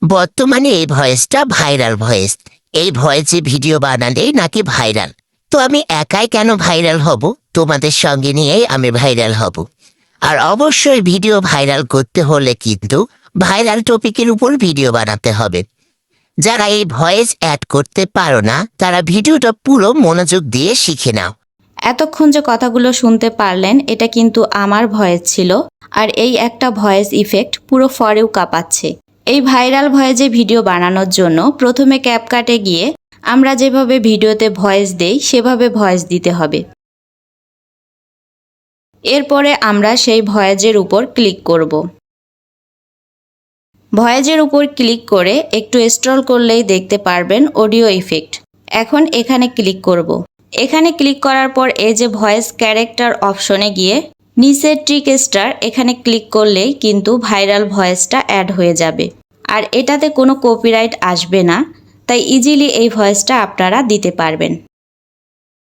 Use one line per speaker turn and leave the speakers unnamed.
বর্তমানে এই ভয়েসটা ভাইরাল ভয়েস। এই ভয়েসে ভিডিও বানালে নাকি ভাইরাল। তো আমি একাই কেন ভাইরাল হব? তোমাদের সঙ্গে নিয়েই আমি ভাইরাল হব। আর অবশ্যই ভিডিও ভাইরাল করতে হলে কিন্তু ভাইরাল টপিকের উপর ভিডিও বানাতে হবে। যারা এই ভয়েস অ্যাড করতে পারো না তারা ভিডিওটা পুরো মনোযোগ দিয়ে শিখে নাও।
এতক্ষণ যে কথাগুলো শুনতে পারলেন এটা কিন্তু আমার ভয়েস ছিল। আর এই একটা ভয়েস ইফেক্ট পুরো ফরেও কাঁপাচ্ছে। এই ভাইরাল ভয়েসে ভিডিও বানানোর জন্য প্রথমে ক্যাপকাটে গিয়ে আমরা যেভাবে ভিডিওতে ভয়েস দেই সেভাবে ভয়েস দিতে হবে। এরপরে আমরা সেই ভয়েসের উপর ক্লিক করব। ভয়েসের উপর ক্লিক করে একটু স্ক্রল করলেই দেখতে পারবেন অডিও ইফেক্ট। এখন এখানে ক্লিক করব। এখানে ক্লিক করার পর এই যে ভয়েস ক্যারেক্টার অপশনে গিয়ে নিচের ট্রিক স্টার এখানে ক্লিক করলেই কিন্তু ভাইরাল ভয়েসটা অ্যাড হয়ে যাবে। আর এটাতে কোনো কপিরাইট আসবে না, তাই ইজিলি এই ভয়েসটা আপনারা দিতে পারবেন।